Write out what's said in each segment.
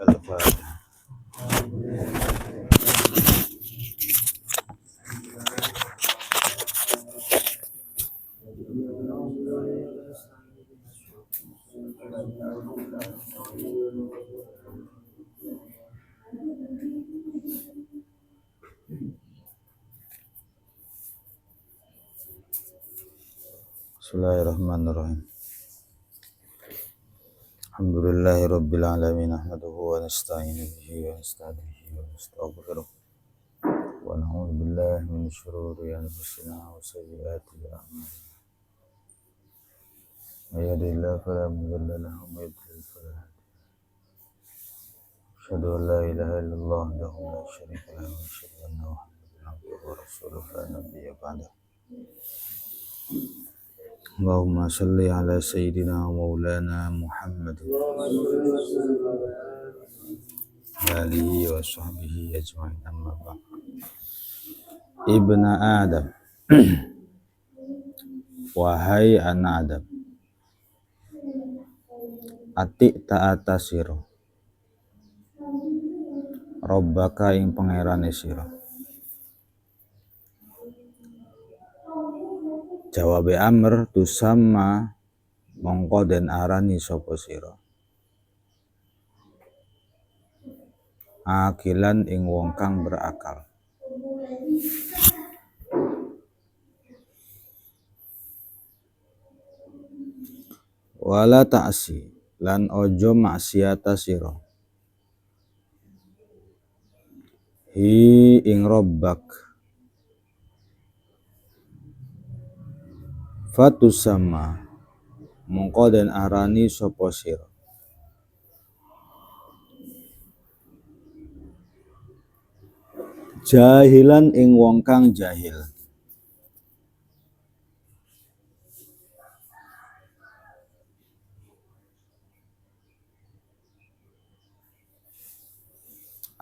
Al-Fatihah. Bismillahirrahmanirrahim. Alhamdulillahi rabbil alamin, nahmaduhu wa nasta'inu bihi wa nasta'dihi wa nastaghfiruh wa na'udzu billahi min syururi anfusina wa sayyiati a'malina. May yahdihillahu fala mudilla lahu wa may yudlil fala hadiya lahu. Asyhadu an la ilaha illallah wahdahu la syarika lahu wa asyhadu anna Muhammadan abduhu wa rasuluhu la nabiyya ba'dahu. Allahumma salli ala sayyidina wa maulana Muhammad alihi wa sahbihi ajma'in, amma ba'd. Ibna Adam, wahai anak Adam, ati ta'ata sira Rabbaka ing pangerane sira. Jawabe amr tusamma mongko den arani sapa sira akilan ing wong kang berakal. Wala ta'si lan ojo maksiata sira hi ing Rabbak fatusama mongko den arani sapa sira jahilan ing wong kang jahil.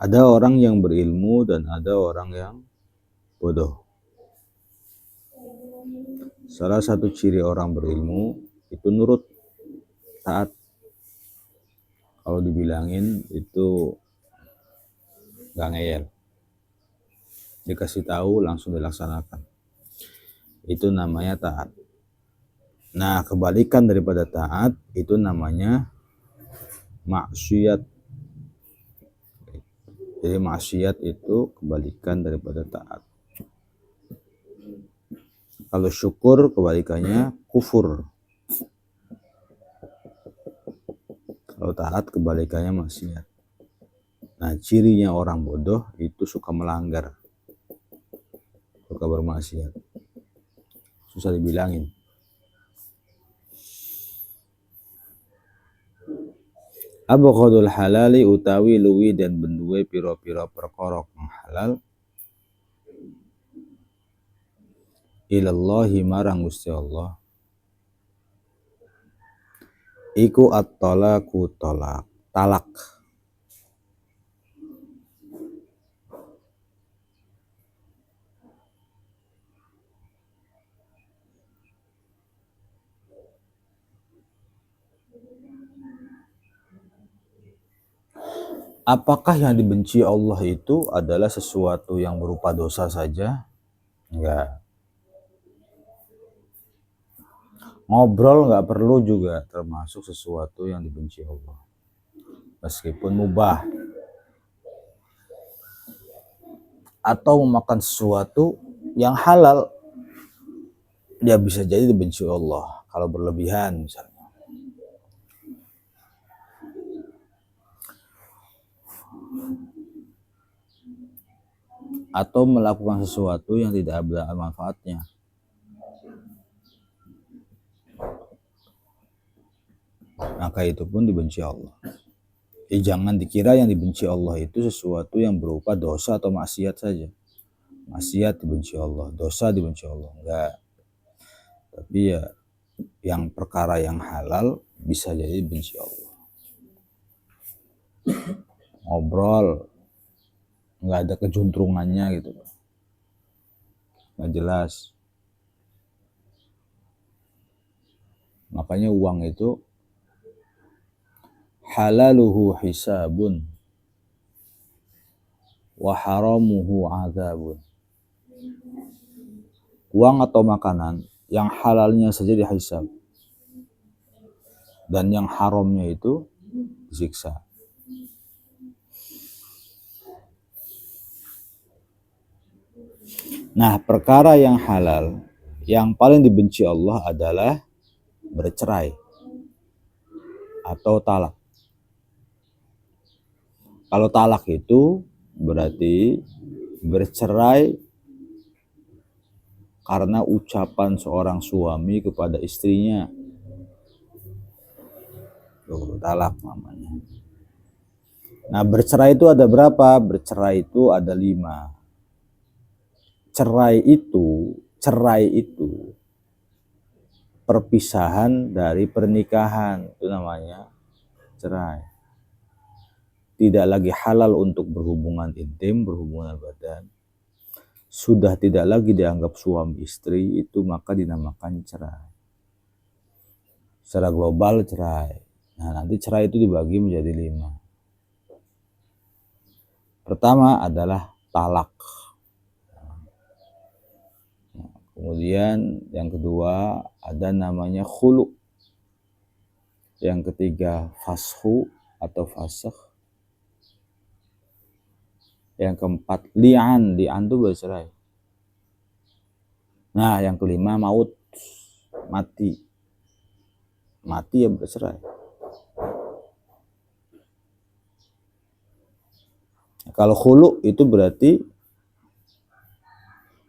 Ada orang yang berilmu dan ada orang yang bodoh. Salah satu ciri orang berilmu itu nurut, taat. Kalau dibilangin itu gak ngeyel, dikasih tahu langsung dilaksanakan. Itu namanya taat. Nah, kebalikan daripada taat itu namanya maksiat. Jadi maksiat itu kebalikan daripada taat. Kalau syukur kebalikannya kufur. Kalau taat kebalikannya maksiat. Nah, cirinya orang bodoh itu suka melanggar, suka bermaksiat. Susah dibilangin. Abghadul halali utawi luwi dan benduwe pira-pira perkara kang halal ilallahi marang Gusti Allah iku at-talaqu talak. Apakah yang dibenci Allah itu adalah sesuatu yang berupa dosa saja? Enggak. Ngobrol nggak perlu juga termasuk sesuatu yang dibenci Allah, meskipun mubah. Atau memakan sesuatu yang halal, dia bisa jadi dibenci Allah kalau berlebihan misalnya. Atau melakukan sesuatu yang tidak ada manfaatnya. Maka itu pun dibenci Allah. Jangan dikira yang dibenci Allah itu sesuatu yang berupa dosa atau maksiat saja. Maksiat dibenci Allah, dosa dibenci Allah, enggak. Tapi ya yang perkara yang halal bisa jadi dibenci Allah. Ngobrol nggak ada kejuntrungannya gitu, nggak jelas. Makanya uang itu halaluhu hisabun wa haramuhu adzabun. Uang atau makanan yang halalnya saja dihisab dan yang haramnya itu disiksa. Nah, perkara yang halal yang paling dibenci Allah adalah bercerai atau talak. Kalau talak itu berarti bercerai karena ucapan seorang suami kepada istrinya. Talak namanya. Nah, bercerai itu ada berapa? Bercerai itu ada 5. Cerai itu perpisahan dari pernikahan, itu namanya cerai. Tidak lagi halal untuk berhubungan intim, berhubungan badan. Sudah tidak lagi dianggap suami istri, itu maka dinamakan cerai. Secara global cerai. Nah, nanti cerai itu dibagi menjadi 5. Pertama adalah talak. Kemudian yang kedua ada namanya khulu. Yang ketiga fashu atau fasakh. Yang keempat li'an itu bercerai. Nah, yang kelima maut, mati ya bercerai. Kalau khulu itu berarti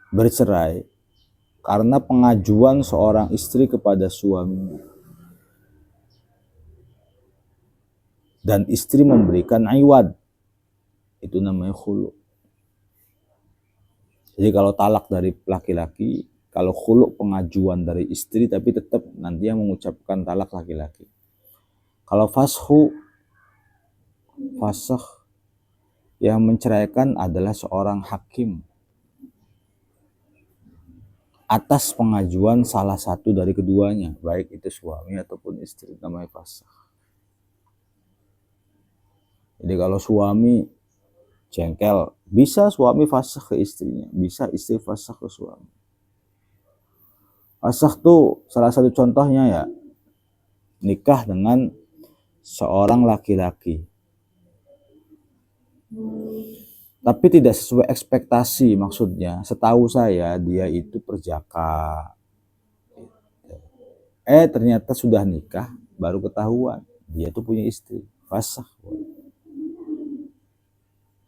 bercerai karena pengajuan seorang istri kepada suaminya dan istri memberikan iwad, itu namanya khulu. Jadi kalau talak dari laki-laki, kalau khulu pengajuan dari istri tapi tetap nanti yang mengucapkan talak laki-laki. Kalau fasakh yang menceraikan adalah seorang hakim atas pengajuan salah satu dari keduanya, baik itu suami ataupun istri, namanya fasakh. Jadi kalau suami jengkel, bisa suami fasakh ke istrinya, bisa istri fasakh ke suami. Fasakh tuh salah satu contohnya ya, nikah dengan seorang laki-laki tapi tidak sesuai ekspektasi. Maksudnya setahu saya dia itu perjaka, ternyata sudah nikah baru ketahuan dia itu punya istri, fasakh.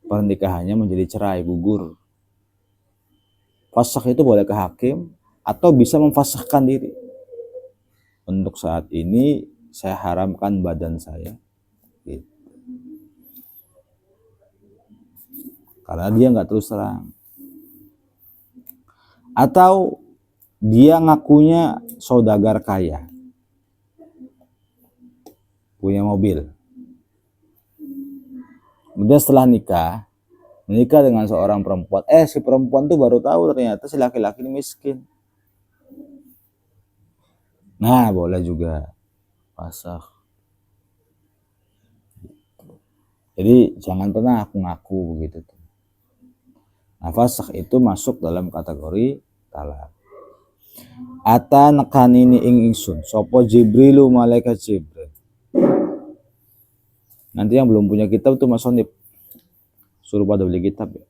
Pernikahannya menjadi cerai, gugur. Fasakh itu boleh ke hakim atau bisa memfasakhkan diri. Untuk saat ini saya haramkan badan saya gitu. Karena dia nggak terus terang. Atau dia ngakunya saudagar kaya, punya mobil. Kemudian setelah menikah dengan seorang perempuan, si perempuan tuh baru tahu ternyata si laki-laki ini miskin. Nah, boleh juga fasakh. Jadi jangan pernah ngaku begitu. Nah, fasakh itu masuk dalam kategori talak. Ata nekanini ing ingsun sopo Jibrilu malaikat Jibril. Nanti yang belum punya kitab tuh Mas Sonip, suruh pada beli kitab ya.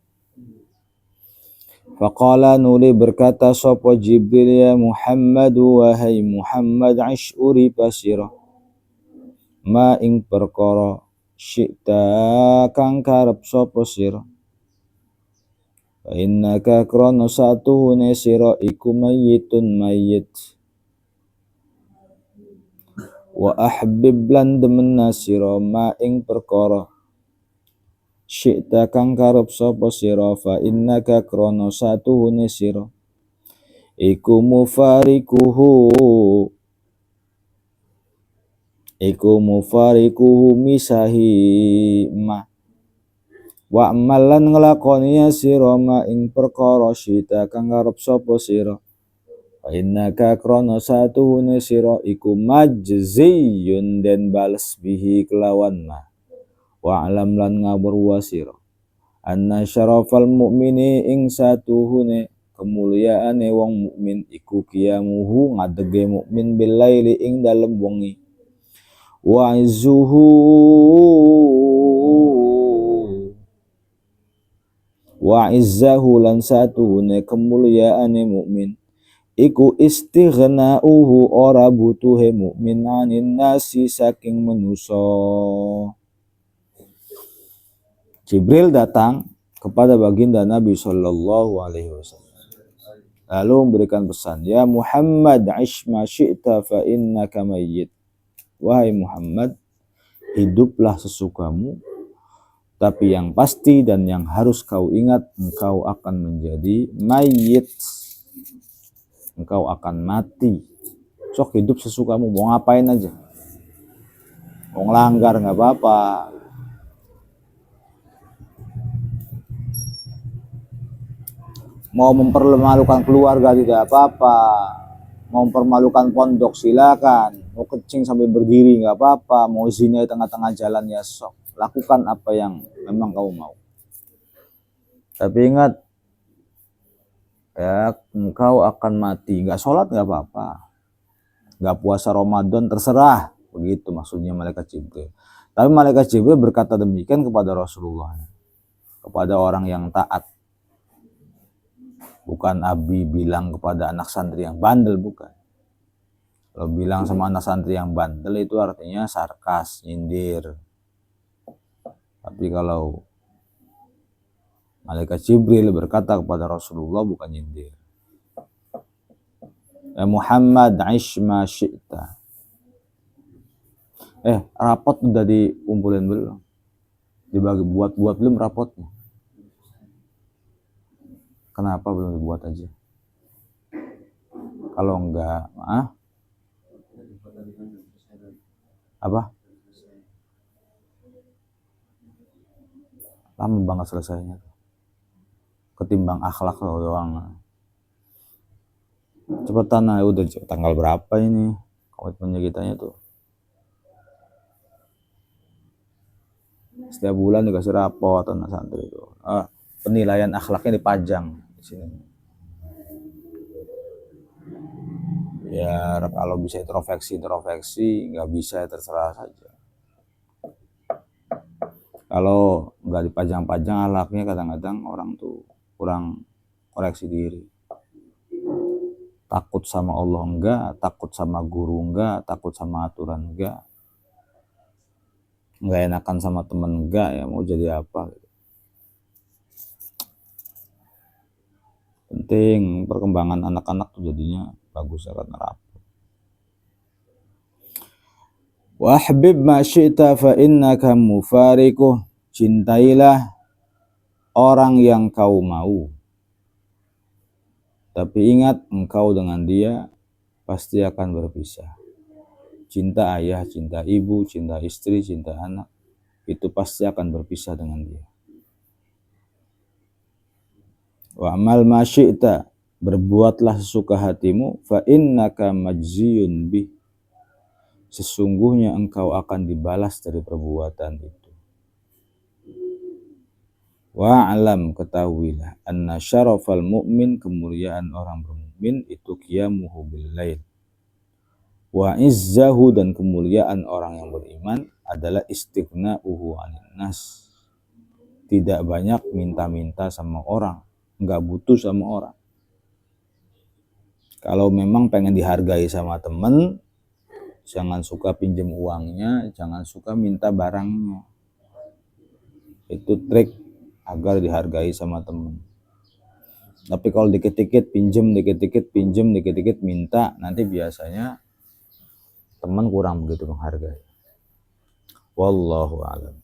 Faqala nuli berkata sopo Jibril, ya Muhammad, wahai Muhammad, ash'uri pasira ma ing perkara syi'ta kang karep sopo sira. Fa innaka krono satuhune sira iku mayyitun mayyit. Wa ahbib lan demen sira ma ing perkara syi'ta kang karep sapa sira. Fa innaka krono satuhune sira iku mufarikuhu misahi ma. Wa amalan ngelakoni sira ma ing perkara syi'ta kang karep sapa sira. Innaka krono satuhune sira iku majziyun den bales bihi kelawan ma. Wa alam lan ngabarwa sira anna syarafal mukmini ing satuhune kemuliaane wong mukmin iku qiyamuhu ngadege mukmin bil laili ing dalem wengi. Wa izzuhu wa izzahu lan satuhune kemuliaane mukmin iku istighna'uhu ora butuhe mukmin anin nasi saking manusa. Jibril datang kepada baginda Nabi Shallallahu Alaihi Wasallam lalu memberikan pesan, ya Muhammad ish ma syi'ta fa innaka mayyit. Wahai Muhammad, hiduplah sesukamu, tapi yang pasti dan yang harus kau ingat, engkau akan menjadi mayyit, engkau akan mati. Sok hidup sesukamu, mau ngapain aja, mau ngelanggar nggak apa-apa, mau mempermalukan keluarga tidak apa-apa, mau mempermalukan pondok silakan, mau kencing sambil berdiri nggak apa-apa, mau zina di tengah-tengah jalan ya sok, lakukan apa yang memang kau mau. Tapi ingat, ya engkau akan mati. Nggak sholat nggak apa-apa, nggak puasa Ramadan terserah, begitu maksudnya malaikat Jibril. Tapi malaikat Jibril berkata demikian kepada Rasulullah, kepada orang yang taat. Bukan Abi bilang kepada anak santri yang bandel, bukan. Kalau bilang sama anak santri yang bandel itu artinya sarkas, nyindir. Tapi kalau malaikat Jibril berkata kepada Rasulullah bukan nyindir. Ya Muhammad aish ma syi'ta. Rapot udah dikumpulin belum? Dibagi buat belum rapotnya? Kenapa belum dibuat aja? Kalau enggak, apa? Lama banget selesainya. Ketimbang akhlak doang. Cepetan lah, udah tanggal berapa ini? Komitmennya kitanya tuh. Setiap bulan dikasih rapot anak santri itu. Penilaian akhlaknya dipajang di sini. Ya kalau bisa introspeksi, nggak bisa ya terserah saja. Kalau nggak dipajang-pajang akhlaknya, kadang-kadang orang tuh kurang koreksi diri. Takut sama Allah enggak, takut sama guru enggak, takut sama aturan enggak enakan sama temen enggak, ya mau jadi apa gitu. Penting perkembangan anak-anak tuh jadinya bagus karena rapat. Wahbib ma syi'ta fa innaka mufariquh. Cintailah orang yang kau mau, tapi ingat engkau dengan dia pasti akan berpisah. Cinta ayah, cinta ibu, cinta istri, cinta anak, itu pasti akan berpisah dengan dia. Wa amal ma syi'ta, berbuatlah sesuka hatimu, fa innaka majziyun bih, sesungguhnya engkau akan dibalas dari perbuatan itu. Wa alam, ketahuilah, anna syarafal mu'min, kemuliaan orang bermukmin itu qiyamuhu bil lail. Wa izzahu, dan kemuliaan orang yang beriman adalah istighna'uhu 'anil nas, tidak banyak minta-minta sama orang, nggak butuh sama orang. Kalau memang pengen dihargai sama temen, jangan suka pinjam uangnya, jangan suka minta barangnya. Itu trik agar dihargai sama temen. Tapi kalau dikit-dikit pinjam, dikit-dikit pinjam, dikit-dikit minta, nanti biasanya teman kurang begitu menghargai. Wallahu a'lam.